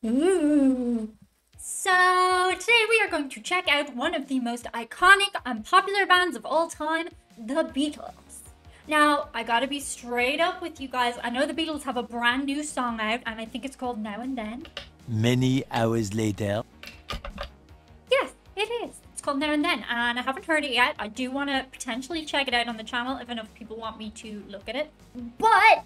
Ooh. So today we are going to check out one of the most iconic and popular bands of all time, the Beatles. Now, I gotta be straight up with you guys. I know the Beatles have a brand new song out, and I think it's called Now and Then. Many hours later. Yes, it is. It's called Now and Then, and I haven't heard it yet. I do want to potentially check it out on the channel if enough people want me to look at it. But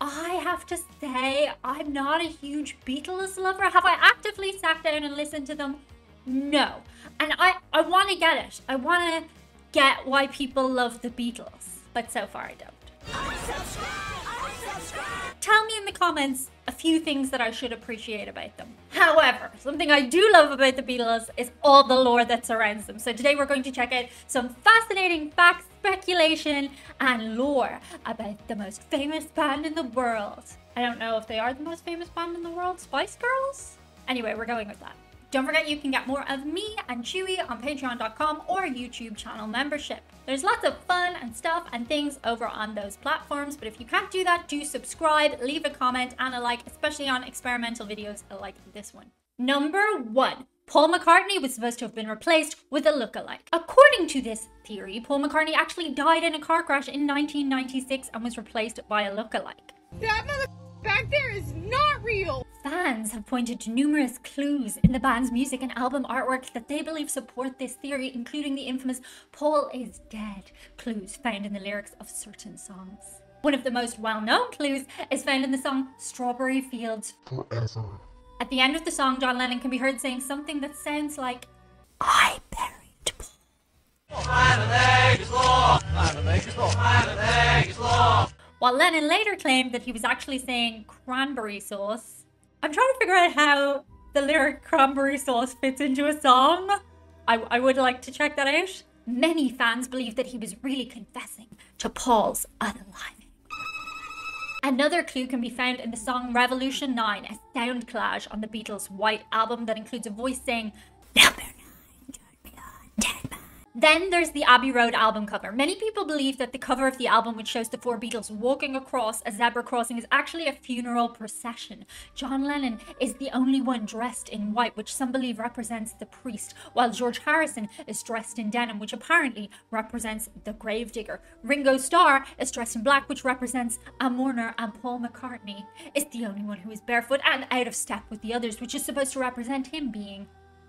I have to say, I'm not a huge Beatles lover. Have I actively sat down and listened to them? No. And I want to get it. I want to get why people love the Beatles. But so far I don't. Tell me in the comments a few things that I should appreciate about them. However, something I do love about the Beatles is all the lore that surrounds them. So today we're going to check out some fascinating facts, speculation, and lore about the most famous band in the world. I don't know if they are the most famous band in the world, Spice Girls? Anyway, we're going with that. Don't forget you can get more of me and Chewy on patreon.com or YouTube channel membership. There's lots of fun and stuff and things over on those platforms, but if you can't do that, do subscribe, leave a comment and a like, especially on experimental videos like this one. Number 1. Paul McCartney was supposed to have been replaced with a lookalike. According to this theory, Paul McCartney actually died in a car crash in 1996 and was replaced by a lookalike. That mother back there is not real! Fans have pointed to numerous clues in the band's music and album artwork that they believe support this theory, including the infamous "Paul is dead" clues found in the lyrics of certain songs. One of the most well-known clues is found in the song Strawberry Fields Forever. At the end of the song, John Lennon can be heard saying something that sounds like, "I buried Paul." While Lennon later claimed that he was actually saying cranberry sauce. I'm trying to figure out how the lyric cranberry sauce fits into a song. I would like to check that out. Many fans believe that he was really confessing to Paul's unaliving. Another clue can be found in the song Revolution 9, a sound collage on the Beatles' White Album that includes a voice saying, "Number 9, don't be on, dead man." Then there's the Abbey Road album cover. Many people believe that the cover of the album, which shows the four Beatles walking across a zebra crossing, is actually a funeral procession. John Lennon is the only one dressed in white, which some believe represents the priest, while George Harrison is dressed in denim, which apparently represents the gravedigger. Ringo Starr is dressed in black, which represents a mourner, and Paul McCartney is the only one who is barefoot and out of step with the others, which is supposed to represent him being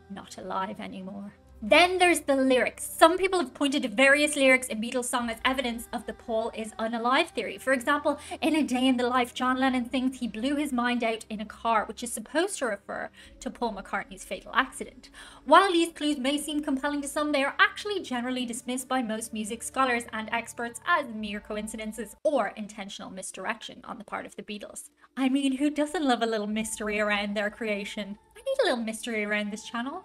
not alive anymore. Then there's the lyrics. Some people have pointed to various lyrics in Beatles songs as evidence of the Paul is unalive theory. For example, in A Day in the Life, John Lennon thinks he blew his mind out in a car, which is supposed to refer to Paul McCartney's fatal accident. While these clues may seem compelling to some, they are actually generally dismissed by most music scholars and experts as mere coincidences or intentional misdirection on the part of the Beatles. I mean, who doesn't love a little mystery around their creation? I need a little mystery around this channel.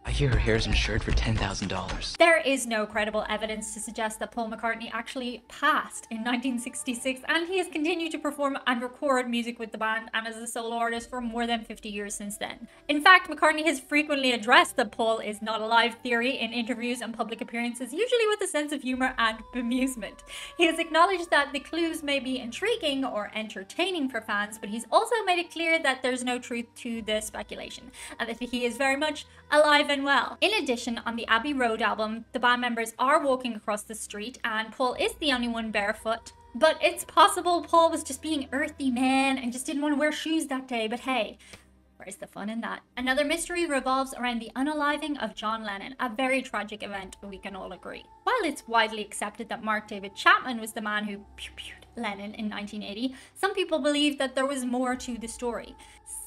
I hear her hair's insured for $10,000. There is no credible evidence to suggest that Paul McCartney actually passed in 1966, and he has continued to perform and record music with the band and as a solo artist for more than 50 years since then. In fact, McCartney has frequently addressed the Paul is not alive theory in interviews and public appearances, usually with a sense of humor and bemusement. He has acknowledged that the clues may be intriguing or entertaining for fans, but he's also made it clear that there's no truth to the speculation, and that he is very much alive and well. In addition, on the Abbey Road album, the band members are walking across the street and Paul is the only one barefoot. But it's possible Paul was just being earthy man and just didn't want to wear shoes that day, but hey, where's the fun in that? Another mystery revolves around the unaliving of John Lennon, a very tragic event, we can all agree. While it's widely accepted that Mark David Chapman was the man who pew-pewed Lennon in 1980, some people believe that there was more to the story.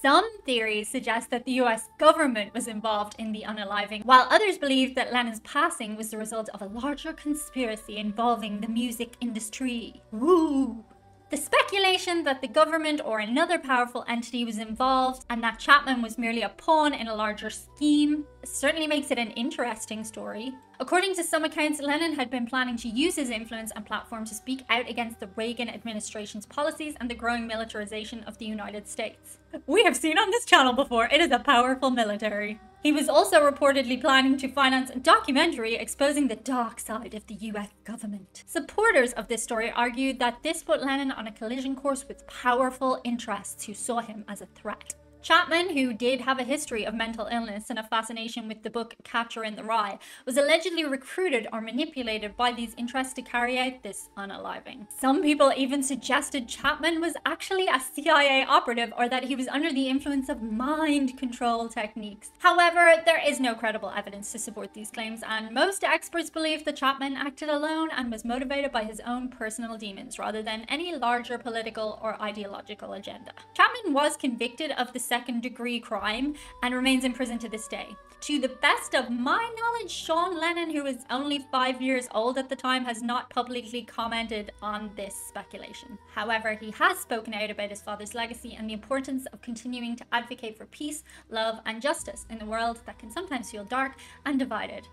Some theories suggest that the US government was involved in the unaliving, while others believe that Lennon's passing was the result of a larger conspiracy involving the music industry. Ooh. The speculation that the government or another powerful entity was involved and that Chapman was merely a pawn in a larger scheme certainly makes it an interesting story. According to some accounts, Lennon had been planning to use his influence and platform to speak out against the Reagan administration's policies and the growing militarization of the United States. We have seen on this channel before, it is a powerful military. He was also reportedly planning to finance a documentary exposing the dark side of the US government. Supporters of this story argued that this put Lennon on a collision course with powerful interests who saw him as a threat. Chapman, who did have a history of mental illness and a fascination with the book Catcher in the Rye, was allegedly recruited or manipulated by these interests to carry out this unaliving. Some people even suggested Chapman was actually a CIA operative or that he was under the influence of mind control techniques. However, there is no credible evidence to support these claims, and most experts believe that Chapman acted alone and was motivated by his own personal demons rather than any larger political or ideological agenda. Chapman was convicted of the second-degree crime and remains in prison to this day. To the best of my knowledge, Sean Lennon, who was only 5 years old at the time, has not publicly commented on this speculation. However, he has spoken out about his father's legacy and the importance of continuing to advocate for peace, love, and justice in a world that can sometimes feel dark and divided.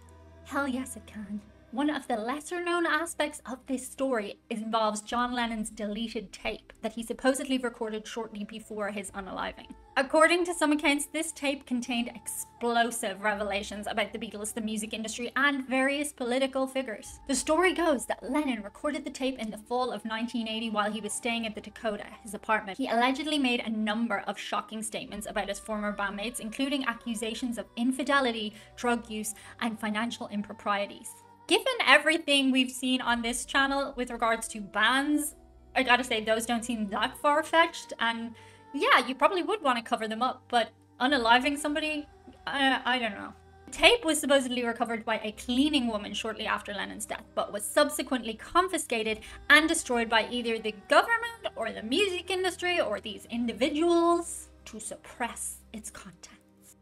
Hell yes, it can. One of the lesser-known aspects of this story involves John Lennon's deleted tape that he supposedly recorded shortly before his unaliving. According to some accounts, this tape contained explosive revelations about the Beatles, the music industry, and various political figures. The story goes that Lennon recorded the tape in the fall of 1980 while he was staying at the Dakota, his apartment. He allegedly made a number of shocking statements about his former bandmates, including accusations of infidelity, drug use, and financial improprieties. Given everything we've seen on this channel with regards to bands, I gotta say those don't seem that far-fetched, and yeah, you probably would want to cover them up, but unaliving somebody, I don't know. The tape was supposedly recovered by a cleaning woman shortly after Lennon's death, but was subsequently confiscated and destroyed by either the government or the music industry or these individuals to suppress its content.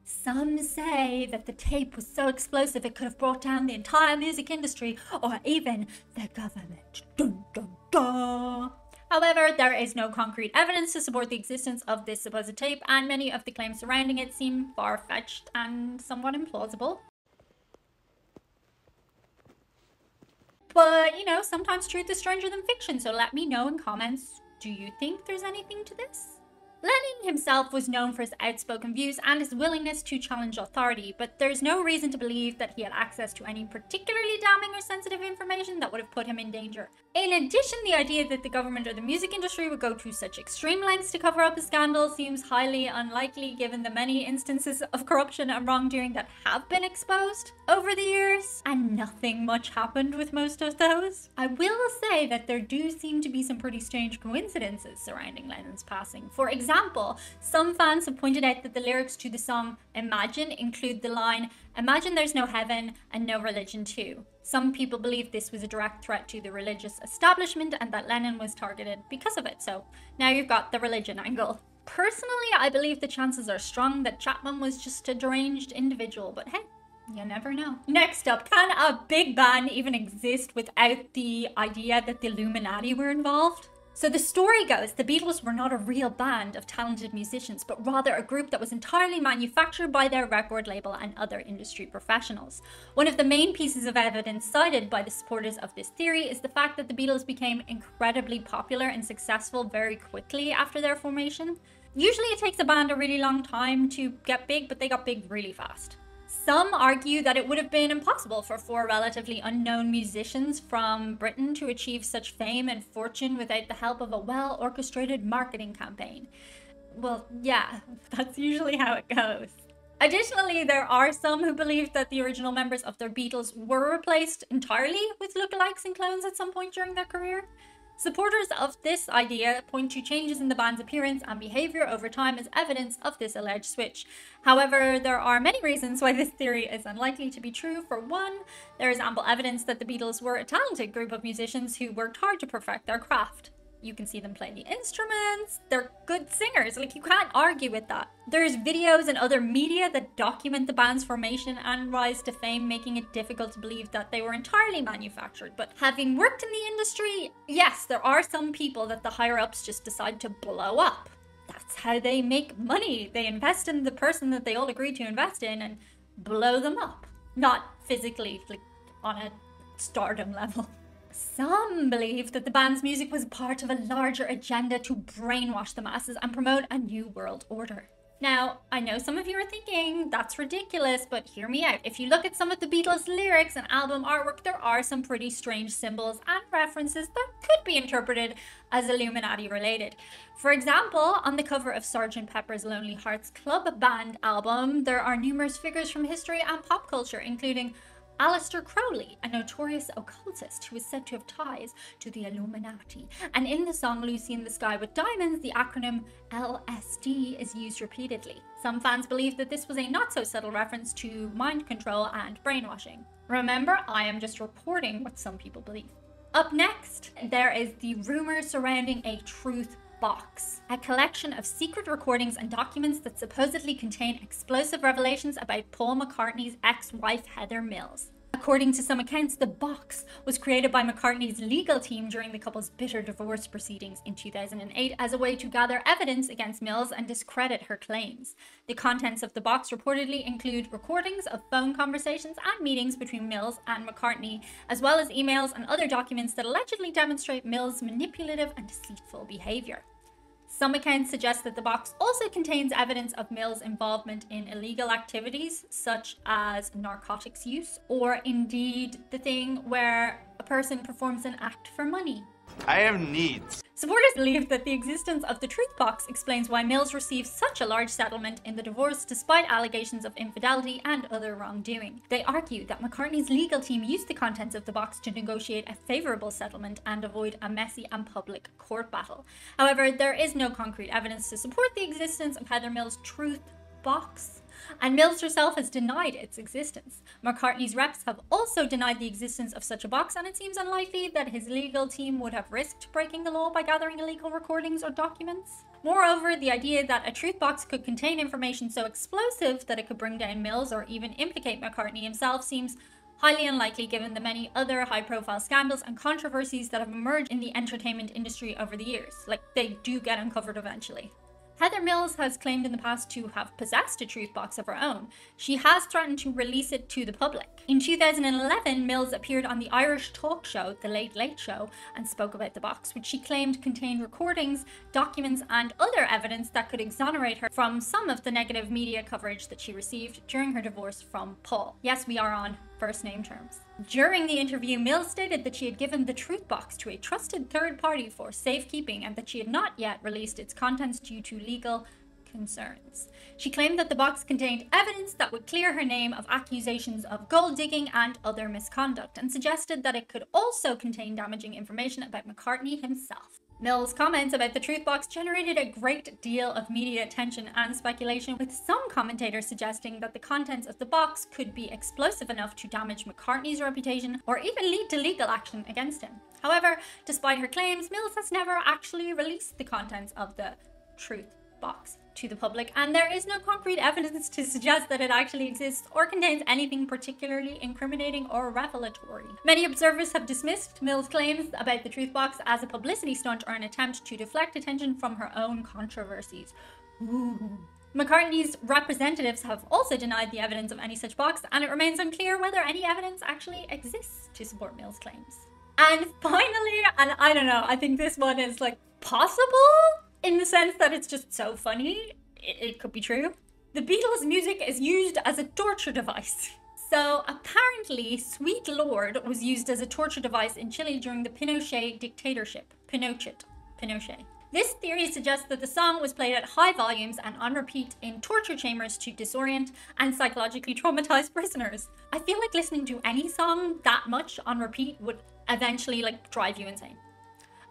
Some say that the tape was so explosive it could have brought down the entire music industry or even the government. Dun, dun, dun. However, there is no concrete evidence to support the existence of this supposed tape, and many of the claims surrounding it seem far-fetched and somewhat implausible. But, you know, sometimes truth is stranger than fiction, so let me know in comments, do you think there's anything to this? Lennon himself was known for his outspoken views and his willingness to challenge authority, but there's no reason to believe that he had access to any particularly damning or sensitive information that would have put him in danger. In addition, the idea that the government or the music industry would go to such extreme lengths to cover up a scandal seems highly unlikely given the many instances of corruption and wrongdoing that have been exposed over the years, and nothing much happened with most of those. I will say that there do seem to be some pretty strange coincidences surrounding Lennon's passing. For example, some fans have pointed out that the lyrics to the song Imagine include the line, "Imagine there's no heaven and no religion too." Some people believe this was a direct threat to the religious establishment and that Lennon was targeted because of it. So now you've got the religion angle. Personally, I believe the chances are strong that Chapman was just a deranged individual, but hey, you never know. Next up, can a big band even exist without the idea that the Illuminati were involved? So the story goes, the Beatles were not a real band of talented musicians, but rather a group that was entirely manufactured by their record label and other industry professionals. One of the main pieces of evidence cited by the supporters of this theory is the fact that the Beatles became incredibly popular and successful very quickly after their formation. Usually it takes a band a really long time to get big, but they got big really fast. Some argue that it would have been impossible for four relatively unknown musicians from Britain to achieve such fame and fortune without the help of a well-orchestrated marketing campaign. Well, yeah, that's usually how it goes. Additionally, there are some who believe that the original members of the Beatles were replaced entirely with lookalikes and clones at some point during their career. Supporters of this idea point to changes in the band's appearance and behavior over time as evidence of this alleged switch. However, there are many reasons why this theory is unlikely to be true. For one, there is ample evidence that the Beatles were a talented group of musicians who worked hard to perfect their craft. You can see them play the instruments, they're good singers, like you can't argue with that. There's videos and other media that document the band's formation and rise to fame, making it difficult to believe that they were entirely manufactured. But having worked in the industry, yes, there are some people that the higher-ups just decide to blow up. That's how they make money. They invest in the person that they all agree to invest in and blow them up. Not physically, like on a stardom level. Some believe that the band's music was part of a larger agenda to brainwash the masses and promote a new world order. Now, I know some of you are thinking, that's ridiculous, but hear me out. If you look at some of the Beatles' lyrics and album artwork, there are some pretty strange symbols and references that could be interpreted as Illuminati related. For example, on the cover of Sgt. Pepper's Lonely Hearts Club Band album, there are numerous figures from history and pop culture, including Aleister Crowley, a notorious occultist who is said to have ties to the Illuminati. And in the song Lucy in the Sky with Diamonds, the acronym LSD is used repeatedly. Some fans believe that this was a not-so-subtle reference to mind control and brainwashing. Remember, I am just reporting what some people believe. Up next, there is the rumor surrounding a truth box, a collection of secret recordings and documents that supposedly contain explosive revelations about Paul McCartney's ex-wife Heather Mills. According to some accounts, the box was created by McCartney's legal team during the couple's bitter divorce proceedings in 2008 as a way to gather evidence against Mills and discredit her claims. The contents of the box reportedly include recordings of phone conversations and meetings between Mills and McCartney, as well as emails and other documents that allegedly demonstrate Mills' manipulative and deceitful behavior. Some accounts suggest that the box also contains evidence of Mills' involvement in illegal activities, such as narcotics use, or indeed the thing where a person performs an act for money. I have needs. Supporters believe that the existence of the truth box explains why Mills received such a large settlement in the divorce despite allegations of infidelity and other wrongdoing. They argue that McCartney's legal team used the contents of the box to negotiate a favourable settlement and avoid a messy and public court battle. However, there is no concrete evidence to support the existence of Heather Mills' truth box, and Mills herself has denied its existence. McCartney's reps have also denied the existence of such a box, and it seems unlikely that his legal team would have risked breaking the law by gathering illegal recordings or documents. Moreover, the idea that a truth box could contain information so explosive that it could bring down Mills or even implicate McCartney himself seems highly unlikely given the many other high-profile scandals and controversies that have emerged in the entertainment industry over the years. Like, they do get uncovered eventually. Heather Mills has claimed in the past to have possessed a truth box of her own. She has threatened to release it to the public. In 2011, Mills appeared on the Irish talk show The Late Late Show and spoke about the box, which she claimed contained recordings, documents, and other evidence that could exonerate her from some of the negative media coverage that she received during her divorce from Paul. Yes, we are on first name terms. During the interview, Mills stated that she had given the truth box to a trusted third party for safekeeping and that she had not yet released its contents due to legal concerns. She claimed that the box contained evidence that would clear her name of accusations of gold digging and other misconduct, and suggested that it could also contain damaging information about McCartney himself. Mills' comments about the truth box generated a great deal of media attention and speculation, with some commentators suggesting that the contents of the box could be explosive enough to damage McCartney's reputation or even lead to legal action against him. However, despite her claims, Mills has never actually released the contents of the truth box to the public, and there is no concrete evidence to suggest that it actually exists or contains anything particularly incriminating or revelatory. Many observers have dismissed Mills' claims about the truth box as a publicity stunt or an attempt to deflect attention from her own controversies. Ooh. McCartney's representatives have also denied the evidence of any such box, and it remains unclear whether any evidence actually exists to support Mills' claims. And finally, and I don't know, I think this one is like possible in the sense that it's just so funny, it could be true. The Beatles' music is used as a torture device. So apparently, Sweet Lord was used as a torture device in Chile during the Pinochet dictatorship. Pinochet. This theory suggests that the song was played at high volumes and on repeat in torture chambers to disorient and psychologically traumatize prisoners. I feel like listening to any song that much on repeat would eventually drive you insane.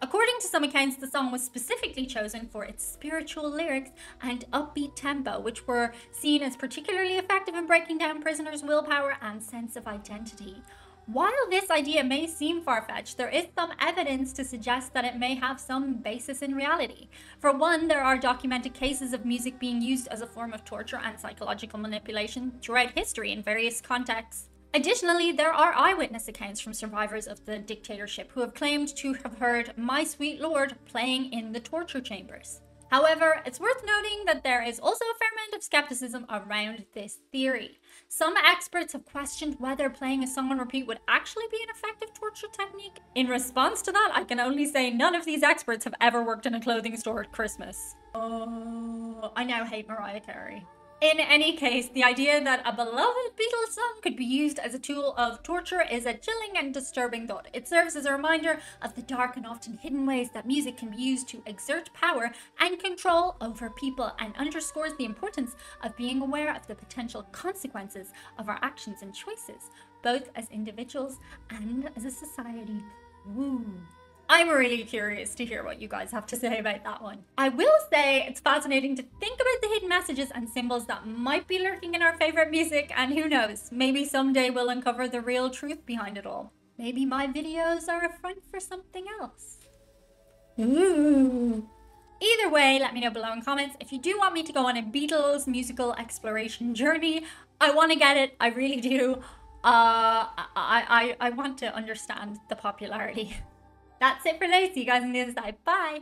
According to some accounts, the song was specifically chosen for its spiritual lyrics and upbeat tempo, which were seen as particularly effective in breaking down prisoners' willpower and sense of identity. While this idea may seem far-fetched, there is some evidence to suggest that it may have some basis in reality. For one, there are documented cases of music being used as a form of torture and psychological manipulation throughout history in various contexts. Additionally, there are eyewitness accounts from survivors of the dictatorship who have claimed to have heard My Sweet Lord playing in the torture chambers. However, it's worth noting that there is also a fair amount of skepticism around this theory. Some experts have questioned whether playing a song on repeat would actually be an effective torture technique. In response to that, I can only say none of these experts have ever worked in a clothing store at Christmas. Oh, I now hate Mariah Carey. In any case, the idea that a beloved Beatles song could be used as a tool of torture is a chilling and disturbing thought. It serves as a reminder of the dark and often hidden ways that music can be used to exert power and control over people, and underscores the importance of being aware of the potential consequences of our actions and choices, both as individuals and as a society. Woo. I'm really curious to hear what you guys have to say about that one. I will say it's fascinating to think about the hidden messages and symbols that might be lurking in our favorite music, and who knows, maybe someday we'll uncover the real truth behind it all. Maybe my videos are a front for something else. Ooh. Either way, let me know below in comments if you do want me to go on a Beatles musical exploration journey. I want to get it, I really do. I want to understand the popularity. That's it for today. See you guys on the other side. Bye.